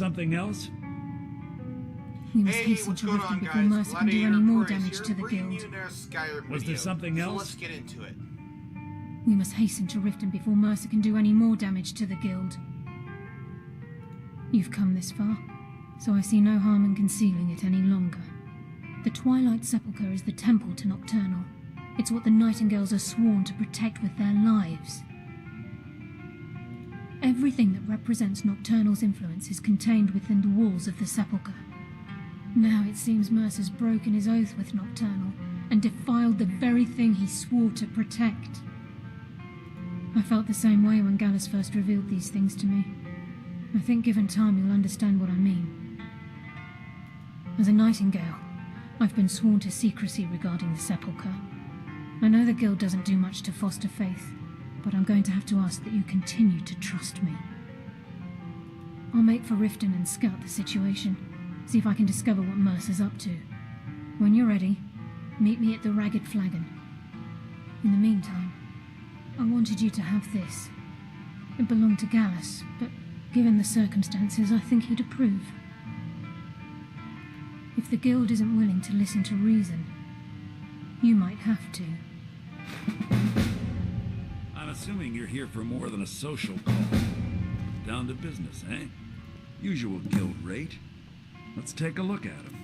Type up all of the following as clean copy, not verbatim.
something else? We must hasten to Riften before Mercer can do any more damage to the guild. Was there something else? So let's get into it. We must hasten to Riften before Mercer can do any more damage to the guild. You've come this far, so I see no harm in concealing it any longer. The Twilight Sepulchre is the temple to Nocturnal. It's what the Nightingales are sworn to protect with their lives. Everything that represents Nocturnal's influence is contained within the walls of the Sepulchre. Now it seems Mercer's broken his oath with Nocturnal and defiled the very thing he swore to protect. I felt the same way when Gallus first revealed these things to me. I think given time you'll understand what I mean. As a Nightingale, I've been sworn to secrecy regarding the Sepulchre. I know the Guild doesn't do much to foster faith, but I'm going to have to ask that you continue to trust me. I'll make for Riften and scout the situation, see if I can discover what Mercer's up to. When you're ready, meet me at the Ragged Flagon. In the meantime, I wanted you to have this. It belonged to Gallus, but given the circumstances, I think he'd approve. If the Guild isn't willing to listen to reason, you might have to. I'm assuming you're here for more than a social call. Down to business, eh? Usual guild rate. Let's take a look at him.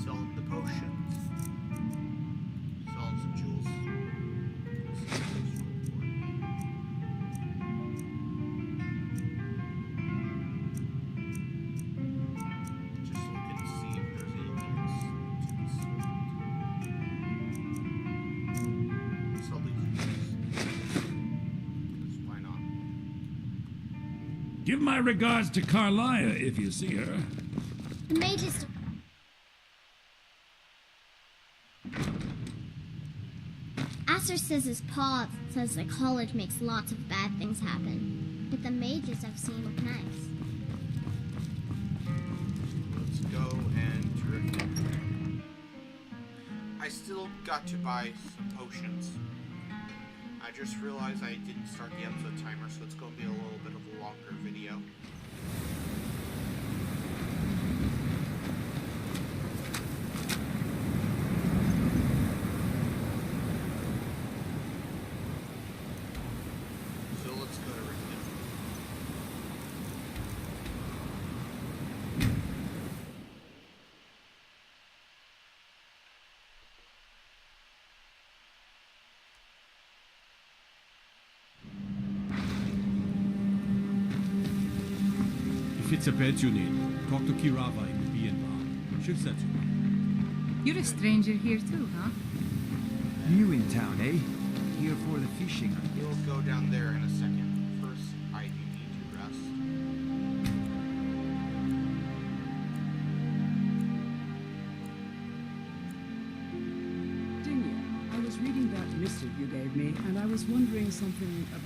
Selling the potions. Selling some jewels. Just looking to see if there's anything else to be sold. Sell the jewels. Because why not? Give my regards to Carlia if you see her. The mages. Aster says his pa says the college makes lots of bad things happen, but the mages I've seen look nice. Let's go and drift. I still got to buy some potions. I just realized I didn't start the episode timer, so it's going to be a little bit of a longer video. So let's go to Riften. If it's a bed you need, talk to Kirava in the B&B. She'll set you up. You're a stranger here too, huh? New in town, eh? Here for the fishing. We'll go down there in a second. First, I do need to rest. Dinya, I was reading that missive you gave me, and I was wondering something about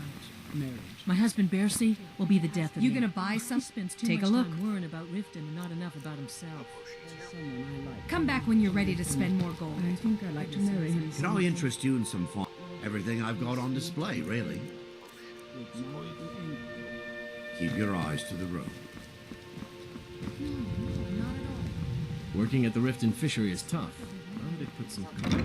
marriage. My husband Bercy will be the death of You me. gonna buy some? Spends too Take much a look. time worrying about Riften and not enough about himself. Someone I like. Come back when you're ready to spend more gold. I think I'd like to marry him. Can I interest you in some fun? Everything I've got on display, really. Keep your eyes to the road. Working at the Riften fishery is tough. Well, they put some color.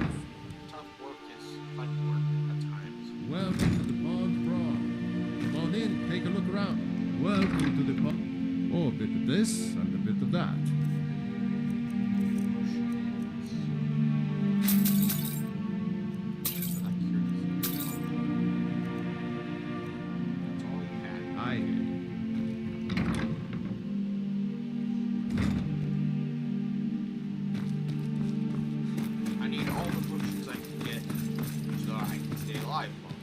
Tough work is fun work at times. Welcome to the pond broth. Come on in, take a look around. Welcome to the pond. Oh, a bit of this and a bit of that. Just out of curiosity. That's all you had. I hear you. I need all the potions I can get so I can stay alive longer.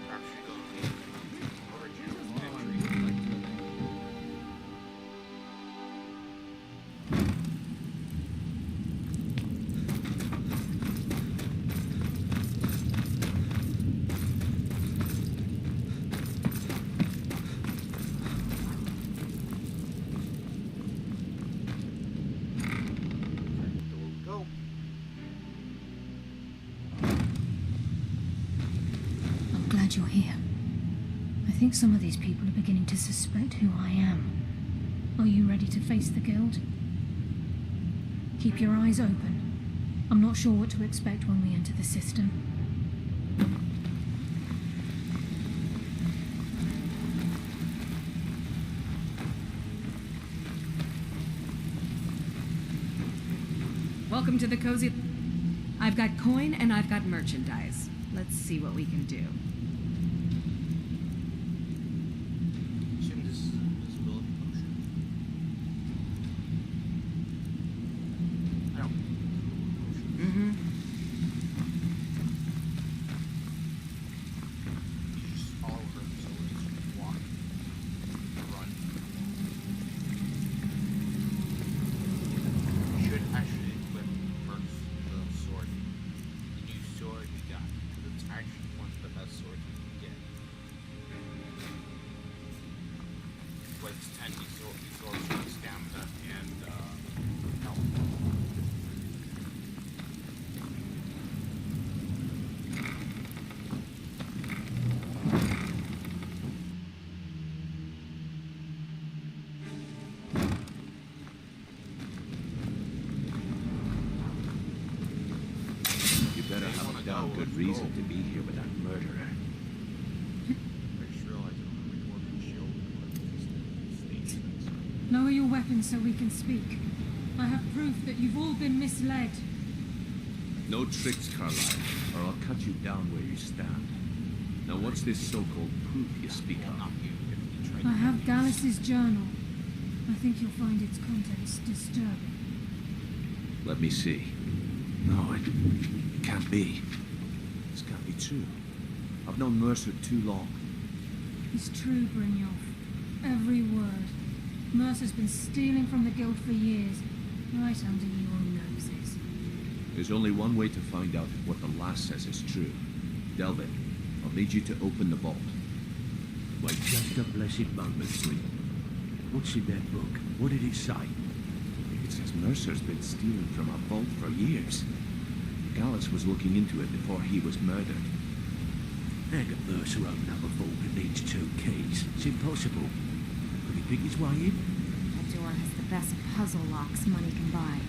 Perhaps we go think some of these people are beginning to suspect who I am. Are you ready to face the guild? Keep your eyes open. I'm not sure what to expect when we enter the system. Welcome to the cozy... I've got coin and I've got merchandise. Let's see what we can do. Assume this is invisibility potion. I don't. Mm-hmm. You just follow her, so it's just walk, run. You should actually equip first the sword. The new sword you got. It's actually one of the best swords you can get. Like 10 swords with stamina and health. You better have a damn good reason to be here with that murderer. I just realized I don't have my dwarven shield equipped. Statements. Lower your weapons so we can speak. I have proof that you've all been misled. No tricks, Carlisle, or I'll cut you down where you stand. Now what's this so-called proof you speak of? Not you, if you try I have Gallus' journal. I think you'll find its contents disturbing. Let me see. No, it can't be. This can't be true. I've known Mercer too long. It's true, Brynjolf. Every word. Mercer's been stealing from the guild for years, right under your noses. There's only one way to find out if what the lass says is true. Delvin, I'll need you to open the vault. Wait just a blessed moment, sweet. What's in that book? What did it say? It says Mercer's been stealing from our vault for years. Gallus was looking into it before he was murdered. How can Mercer open up a vault that needs 2 keys? It's impossible. Could he pick his way in? That door has the best puzzle locks money can buy.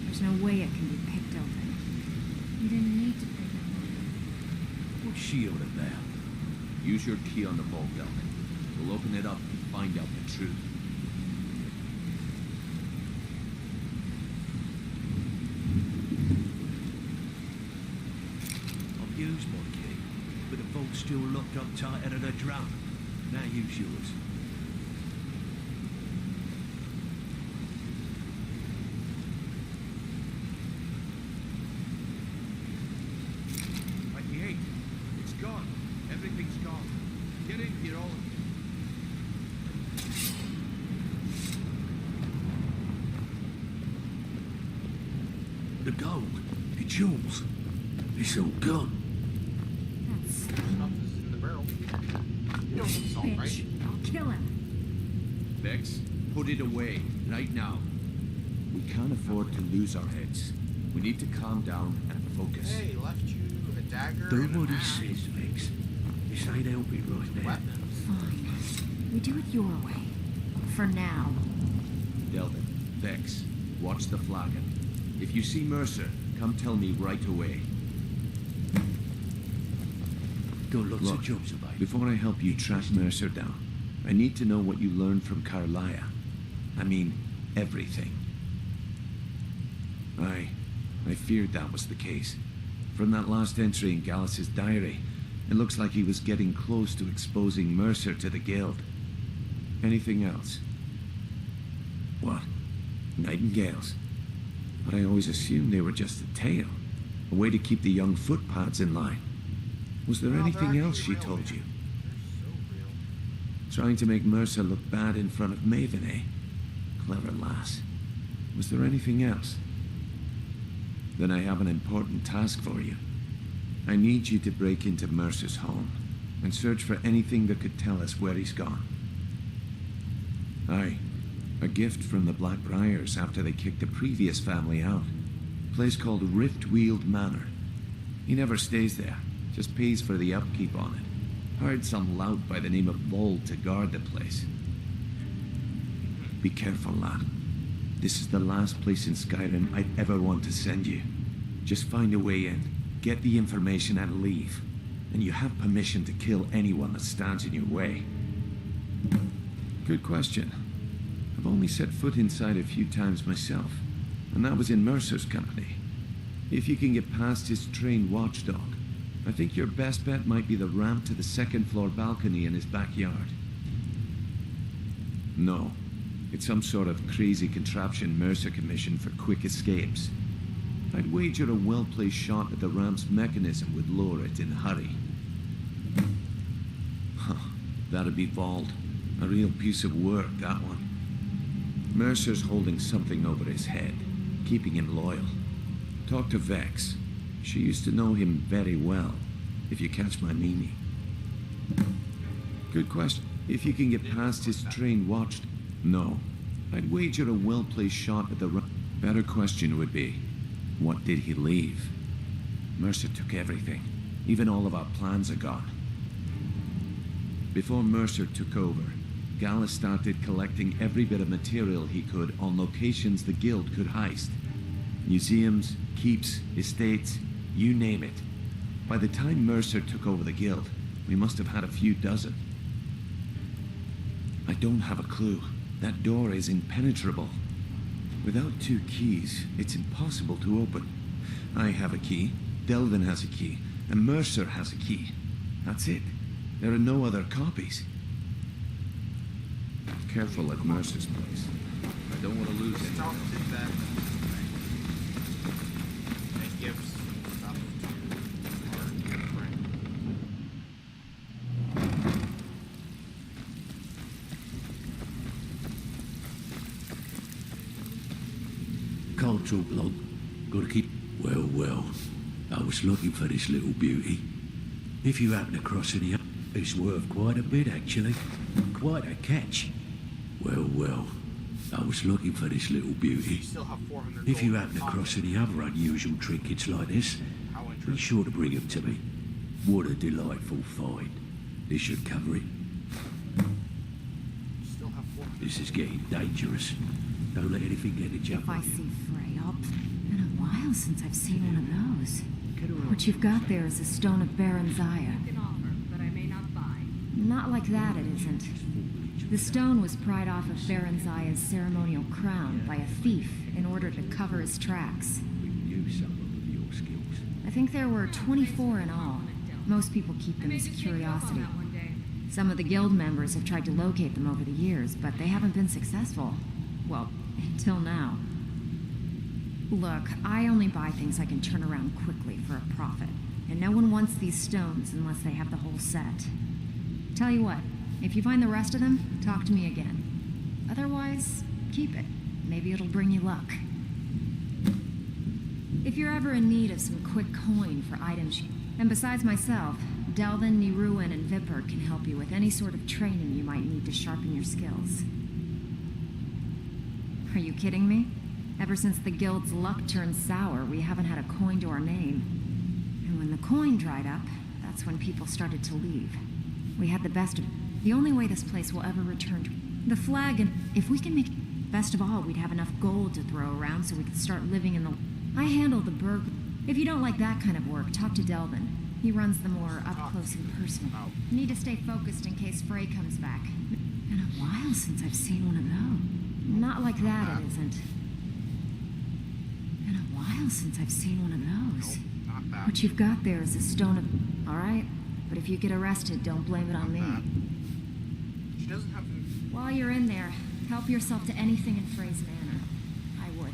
There's no way it can be picked open. You didn't need to pick it. What's she on about? Use your key on the vault, Delvin. We'll open it up and find out the truth. I've used my key, but the vault's still locked up tighter than a drum. Now use yours. It's gone. Everything's gone. Get in here, all of you. The gold, the jewels, it's all gone. That's stuff is in the barrel. You know what's salt, right? bitch. I'll kill him. Vex, put it away, right now. We can't afford to lose our heads. We need to calm down and focus. Hey, left you a dagger Do and what an he axe. says, Vex. This ain't helping right now. Weapons. Fine. We do it your way. For now. Delvin, Vex, watch the flagon. If you see Mercer, come tell me right away. Got lots Look, of jobs available. before I help you track Mercer down, I need to know what you learned from Carlisle. I mean, everything. I feared that was the case. From that last entry in Gallus's diary, it looks like he was getting close to exposing Mercer to the guild. Anything else? What? Nightingales? But I always assumed they were just a tale. A way to keep the young footpads in line. Was there No, they're anything else actually she real, told man. you? They're so real. Trying to make Mercer look bad in front of Maven, eh? Clever lass. Was there anything else? Then I have an important task for you. I need you to break into Mercer's home and search for anything that could tell us where he's gone. Aye, a gift from the Blackbriars after they kicked the previous family out. A place called Riftweald Manor. He never stays there, just pays for the upkeep on it. Hired some lout by the name of Vold to guard the place. Be careful, lad. This is the last place in Skyrim I'd ever want to send you. Just find a way in, get the information and leave. And you have permission to kill anyone that stands in your way. Good question. I've only set foot inside a few times myself, and that was in Mercer's company. If you can get past his trained watchdog, I think your best bet might be the ramp to the second-floor balcony in his backyard. No. It's some sort of crazy contraption Mercer commissioned for quick escapes. I'd wager a well-placed shot at the ramp's mechanism would lower it in a hurry. Huh. That'd be Vold. A real piece of work, that one. Mercer's holding something over his head, keeping him loyal. Talk to Vex. She used to know him very well, if you catch my meaning. Good question. If you can get past his trained watch... No. I'd wager a well-placed shot at the... Better question would be, what did he leave? Mercer took everything. Even all of our plans are gone. Before Mercer took over, Gallus started collecting every bit of material he could on locations the Guild could heist. Museums, keeps, estates, you name it. By the time Mercer took over the Guild, we must have had a few dozen. I don't have a clue. That door is impenetrable. Without 2 keys, it's impossible to open. I have a key, Delvin has a key, and Mercer has a key. That's it. There are no other copies. Careful at Mercer's place. I don't want to lose it. And gives stuff to our friend. Can't talk long. Gotta keep... Well. I was looking for this little beauty. If you happen across any... It's worth quite a bit, actually. Quite a catch. Well. I was looking for this little beauty. If you happen across any other unusual trinkets like this, be sure to bring them to me. What a delightful find. This should cover it. This is getting dangerous. Don't let anything get a jump If I on you. see Frey, been a while since I've seen one of those. What you've got there is a stone of Baron Zaya. Not like that, it isn't. The stone was pried off of Baron Zaya's ceremonial crown by a thief in order to cover his tracks. I think there were 24 in all. Most people keep them as a curiosity. Some of the guild members have tried to locate them over the years, but they haven't been successful. Well, until now. Look, I only buy things I can turn around quickly for a profit. And no one wants these stones unless they have the whole set. Tell you what, if you find the rest of them, talk to me again. Otherwise, keep it. Maybe it'll bring you luck. If you're ever in need of some quick coin for items... And besides myself, Delvin, Niruin, and Vipper can help you with any sort of training you might need to sharpen your skills. Are you kidding me? Ever since the Guild's luck turned sour, we haven't had a coin to our name. And when the coin dried up, that's when people started to leave. We had the best of... The only way this place will ever return to... The flag, and if we can make... Best of all, we'd have enough gold to throw around so we could start living in the... I handle the burg... If you don't like that kind of work, talk to Delvin. He runs the more up-close and personal. Need to stay focused in case Frey comes back. Been a while since I've seen one of those. Not like that, it isn't. Been a while since I've seen one of those. What you've got there is a stone of... All right, but if you get arrested, don't blame it on me. She doesn't have... While you're in there, help yourself to anything in Frey's manor. I would.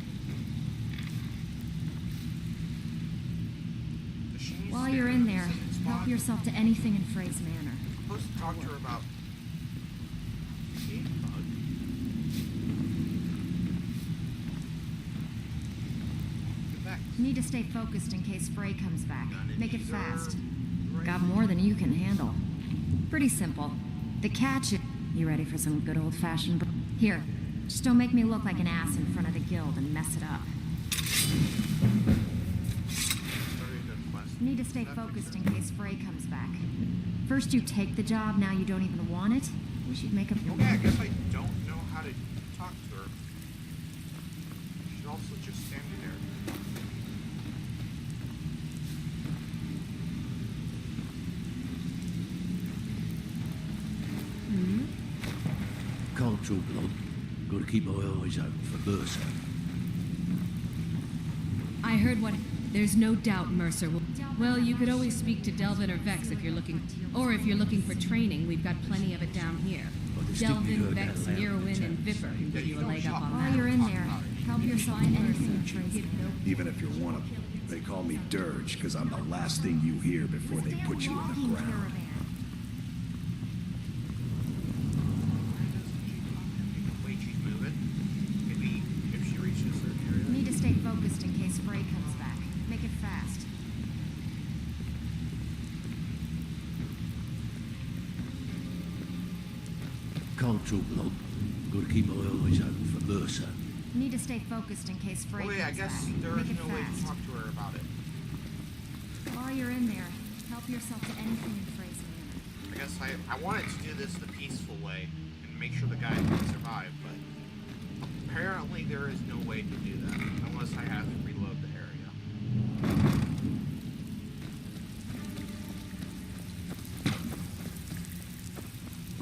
While you're in there, help yourself to anything in Frey's manor. I'm supposed to talk to her about... Need to stay focused in case Frey comes back. Make it fast. Got more than you can handle. Pretty simple. The catch is... You ready for some good old-fashioned... Here, just don't make me look like an ass in front of the guild and mess it up. Need to stay focused in case Frey comes back. First you take the job, now you don't even want it? Wish you'd make up your Okay, I mind. guess I don't know how to talk to her. She's also just standing there. Can't talk long. Gotta keep my eyes open for Mercer. I heard what... There's no doubt Mercer will... Well, you could always speak to Delvin or Vex if you're looking... Or if you're looking for training, we've got plenty of it down here. Delvin, Vex, Nirowin, and Vipper can give you a leg up on While that. you're in there, help yourself to anything you trace. Even if you're one of them, they call me Dirge because I'm the last thing you hear before they put you in the ground. Wait, she's moving. Maybe if she reaches a certain area. Need to stay focused in case Frey comes back. Make it fast. Can't talk long. Gotta keep my eyes open for Mercer. Need to stay focused in case Frey Oh wait, I comes guess back. there Make is it no way to fast. talk to her about it. While you're in there, help yourself to anything in Frey's manner. I guess I wanted to do this the peaceful way and make sure the guy can survive, but apparently there is no way to do that unless I have to reload the area.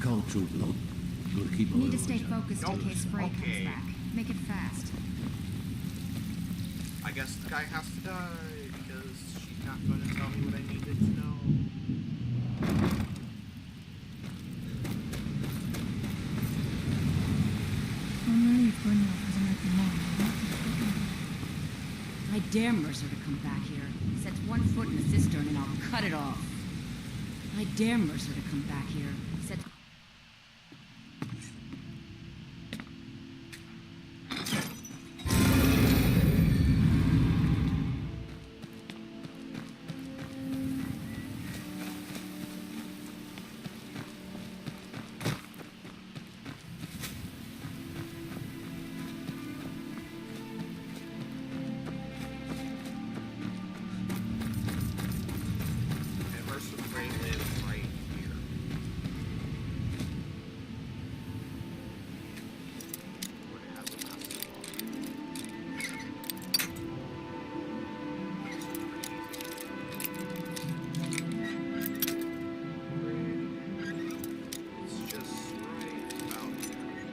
Can't talk long. Gotta keep my Need to eyes stay open. focused in case Frey comes back. Make it fast. I guess the guy has to die because she's not going to tell me what I needed to know. I'm relieved Brynjolf hasn't opened mine. I dare Mercer to come back here. Sets one foot in the cistern and I'll cut it off. I dare Mercer to come back here. Sets... And Mercer Frey lives right here. Where it has a massive It's just right about there.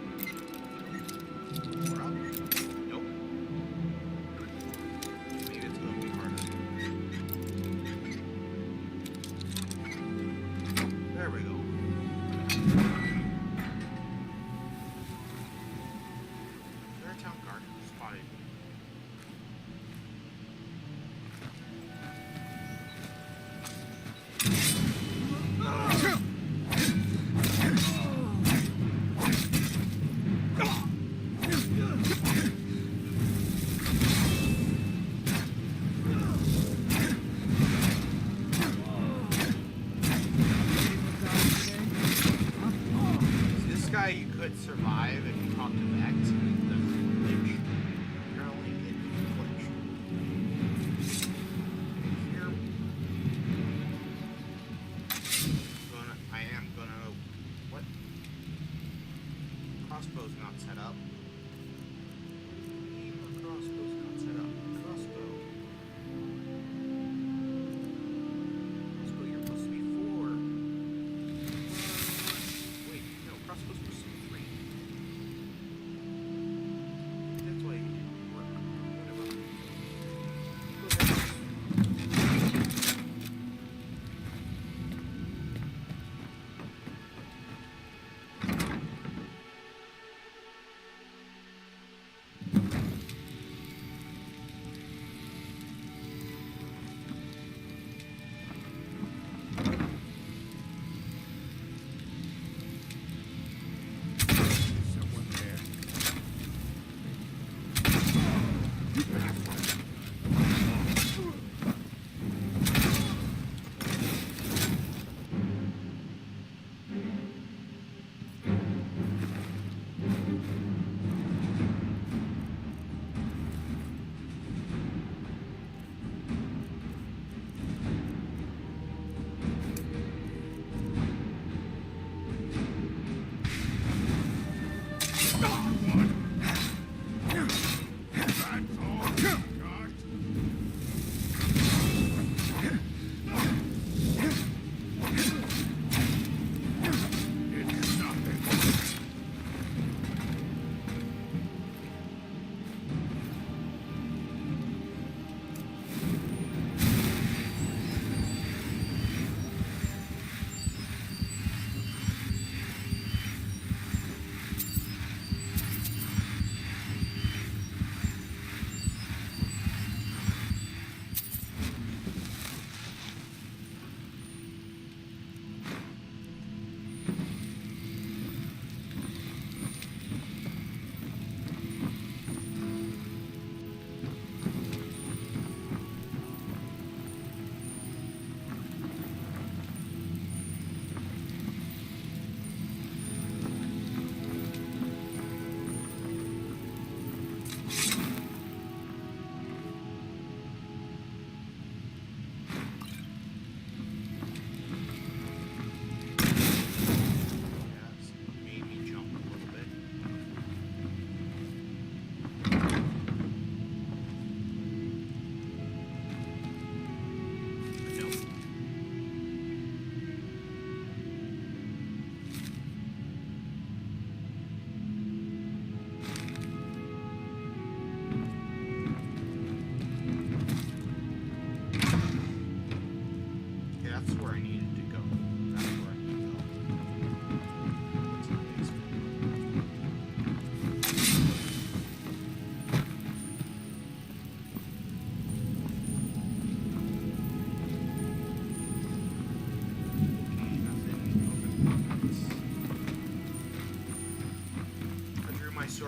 We're up. Nope. Maybe it's going to be harder. There we go. Is there a town guard who spotted me? This guy you could survive if you talk to Vex and he doesn't flinch. Apparently it didn't flinch. Here. I am gonna... What? Crossbow's not set up. Crossbow's not set up. Crossbow. Crossbow, you're supposed to be 4. Wait, no, crossbow's supposed to be 3. That's why it didn't work. Whatever.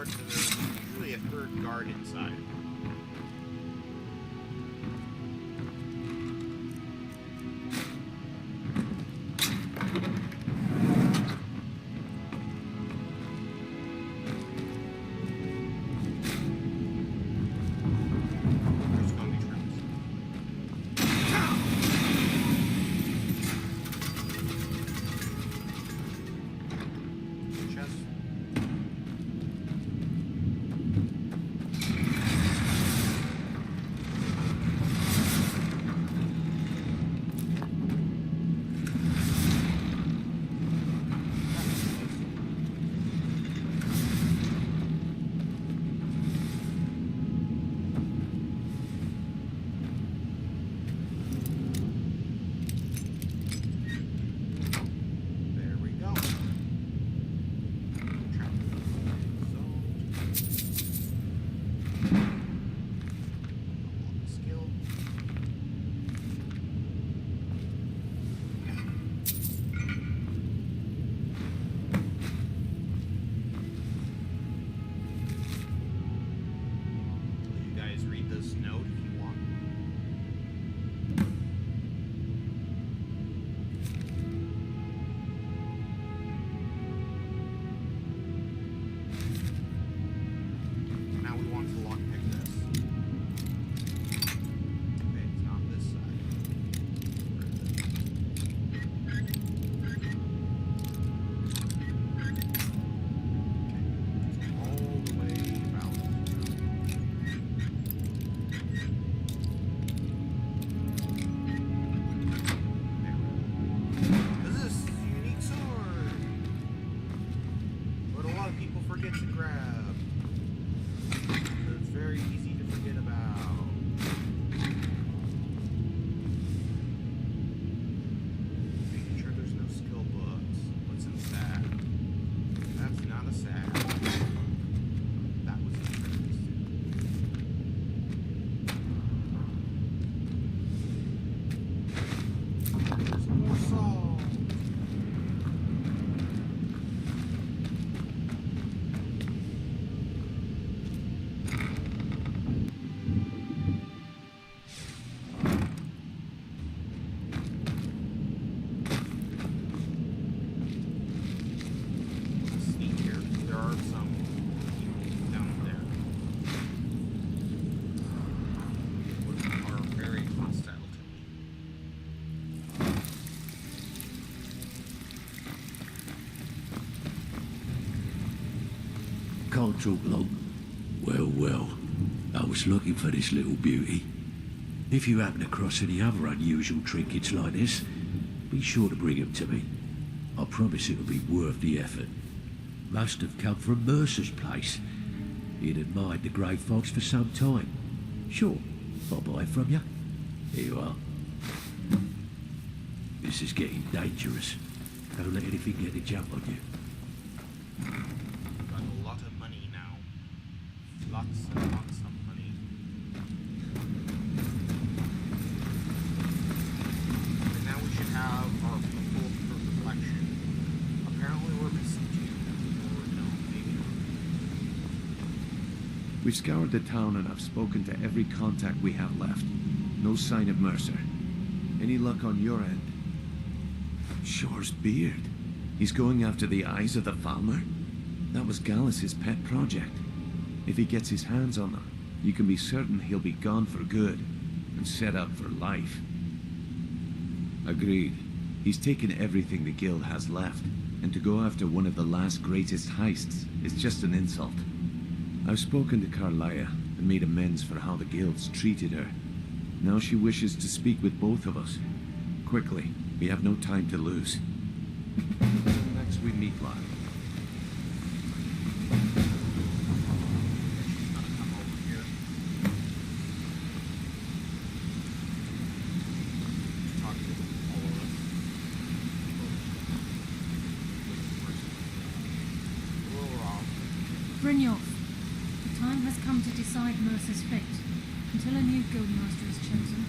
door because there's usually a third guard inside. Cultural blog. Well, well, I was looking for this little beauty. If you happen across any other unusual trinkets like this, be sure to bring them to me. I promise it'll be worth the effort. Must have come from Mercer's place. He'd admired the grey fox for some time. Sure, I'll buy it from you. Here you are. This is getting dangerous. Don't let anything get the jump on you. Got a lot of money now. Lots and lots of money. And now we should have our full collection. Apparently we're missing two. Or no, maybe not. We've scoured the town and I've spoken to every contact we have left. No sign of Mercer. Any luck on your end? Shore's beard. He's going after the eyes of the Falmer? That was Gallus's pet project. If he gets his hands on them, you can be certain he'll be gone for good and set up for life. Agreed. He's taken everything the guild has left, and to go after one of the last greatest heists is just an insult. I've spoken to Carlia and made amends for how the guild's treated her. Now she wishes to speak with both of us. Quickly, we have no time to lose. Next we meet live. Brynjolf, the time has come to decide Mercer's fate. Until a new guildmaster is chosen,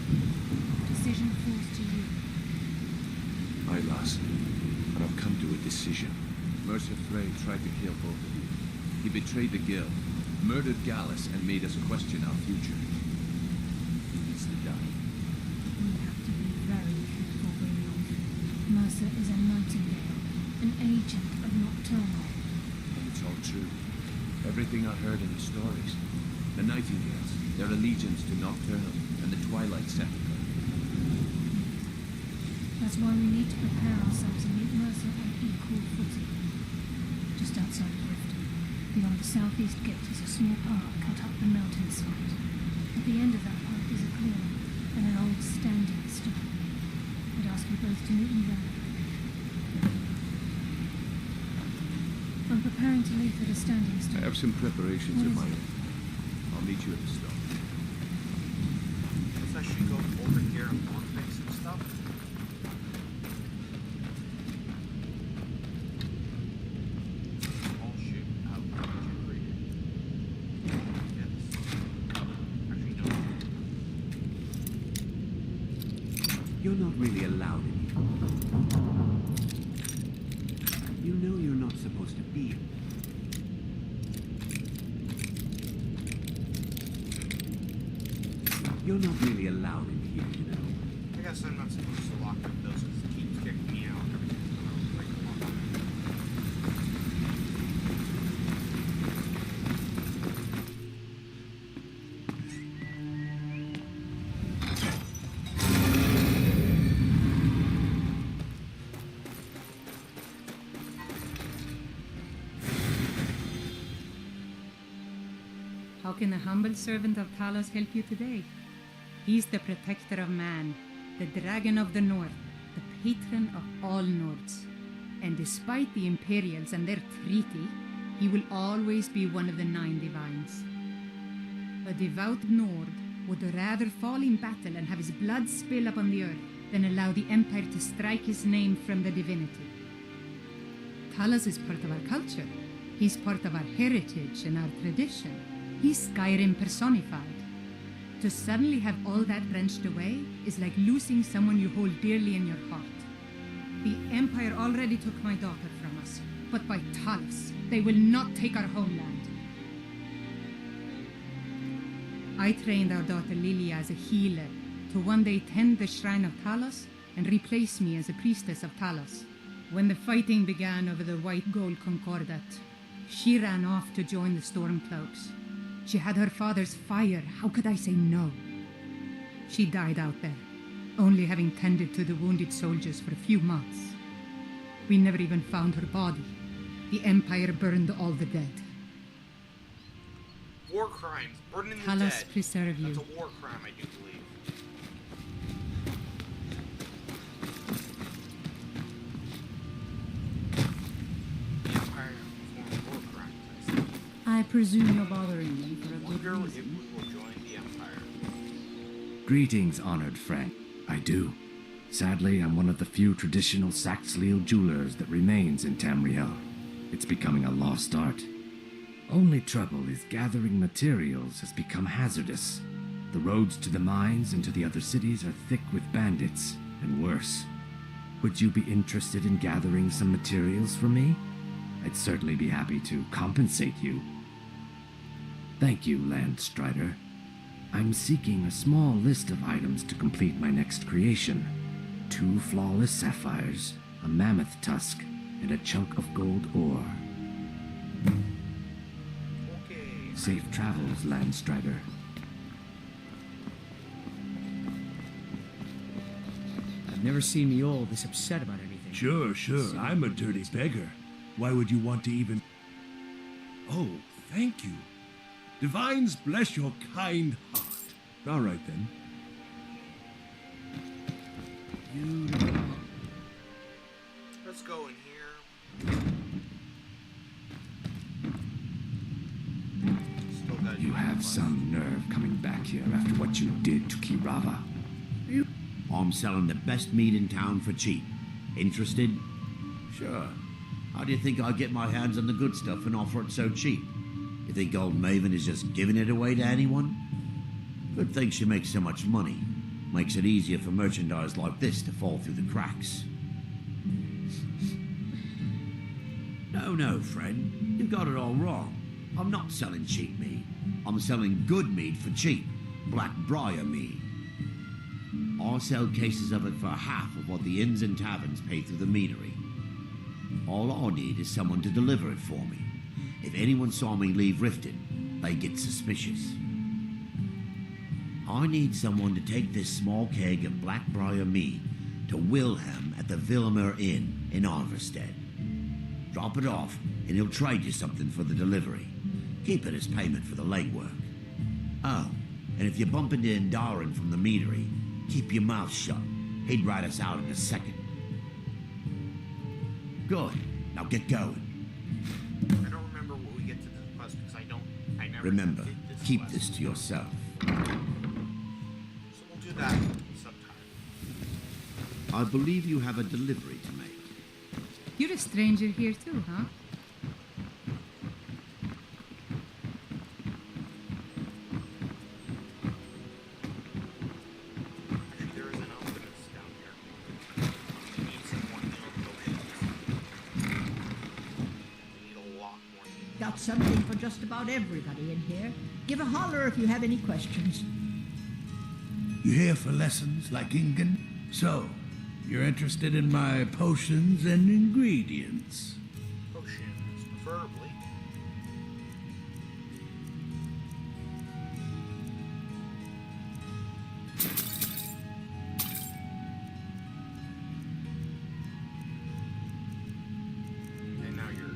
the decision falls to you. Aye, lass. And I've come to a decision. Mercer Frey tried to kill both of you. He betrayed the guild, murdered Gallus, and made us question our future. He needs to die. We have to be very careful, William. Mercer is a nightingale, an agent of Nocturnal. It's all true. Everything I heard in the stories. The Nightingales, their allegiance to Nocturnal and the Twilight Sepulchre. That's why we need to prepare ourselves and meet Mercer on equal footing. Just outside of Riften, beyond the southeast gate is a small park cut up the mountainside. At the end of that park is a clearing and an old standing stone. I'd ask you both to meet me there. I'm preparing to leave for the standing stone. I have some preparations of my own. I'll meet you at the stone. Guess I should go over here and fix some stuff. Oh shoot, how did you read it? Yes. Actually, no. You're not really allowed in here. You know you're not supposed to be here. You're not really allowed in here, you know. I guess I'm not supposed to lock windows because it keeps kicking me out every time I like to lock them. How can a humble servant of Talos help you today? He's the protector of man, the dragon of the north, the patron of all Nords. And despite the Imperials and their treaty, he will always be one of the 9 divines. A devout Nord would rather fall in battle and have his blood spill upon the earth than allow the Empire to strike his name from the divinity. Talos is part of our culture. He's part of our heritage and our tradition. He's Skyrim personified. To suddenly have all that wrenched away is like losing someone you hold dearly in your heart. The Empire already took my daughter from us, but by Talos, they will not take our homeland. I trained our daughter Lilia as a healer to one day tend the shrine of Talos and replace me as a priestess of Talos. When the fighting began over the white gold concordat, she ran off to join the Stormcloaks. She had her father's fire. How could I say no? She died out there, only having tended to the wounded soldiers for a few months. We never even found her body. The Empire burned all the dead. War crimes, burning the Talos dead. preserve you. That's a war crime, I do believe. The Empire performed war crimes, I see. I presume you're bothering me for a good Wonder if reason. we will join the Empire. Greetings, honored friend. I do. Sadly, I'm one of the few traditional Saxhleel jewelers that remains in Tamriel. It's becoming a lost art. Only trouble is gathering materials has become hazardous. The roads to the mines and to the other cities are thick with bandits, and worse. Would you be interested in gathering some materials for me? I'd certainly be happy to compensate you. Thank you, Landstrider. I'm seeking a small list of items to complete my next creation. 2 flawless sapphires, a mammoth tusk, and a chunk of gold ore. Okay. Safe travels, Landstrider. I've never seen me all this upset about anything. Sure. I'm a dirty beggar. Why would you want to even... Oh, thank you. Divines bless your kind heart. All right, then. Let's go in here. Still got You have some nerve coming back here after what you did to Kirava. I'm selling the best meat in town for cheap. Interested? Sure. How do you think I get my hands on the good stuff and offer it so cheap? You think old Maven is just giving it away to anyone? Good thing she makes so much money. Makes it easier for merchandise like this to fall through the cracks. No, friend. You've got it all wrong. I'm not selling cheap meat. I'm selling good meat for cheap. Black briar meat. I sell cases of it for half of what the inns and taverns pay through the meadery. All I need is someone to deliver it for me. If anyone saw me leave Riften, they get suspicious. I need someone to take this small keg of Blackbriar mead to Wilhelm at the Vilmer Inn in Arverstead. Drop it off, and he'll trade you something for the delivery. Keep it as payment for the legwork. Oh, and if you bump into Indaren from the meadery, keep your mouth shut. He'd write us out in a second. Good. Now get going. I don't remember what we get to this quest because I never Remember, did this keep quest. this to yourself. So we'll do that sometime. I believe you have a delivery to make. You're a stranger here too, huh? There is an openness down here. We need some more healing potions. We need a lot more healing. Got something for just about everybody in here. Give a holler if you have any questions. You here for lessons like Ingen? So, you're interested in my potions and ingredients? Potions, preferably. And now you're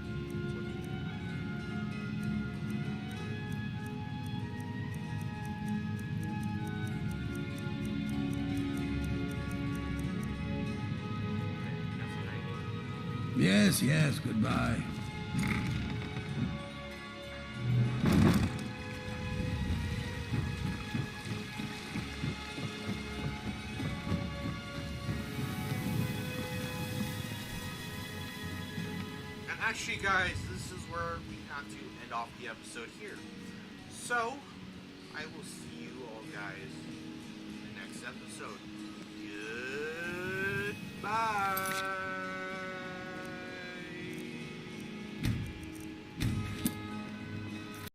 Yes, yes, goodbye. And actually, guys, this is where we have to end off the episode here. So, I will see you all guys in the next episode. Goodbye.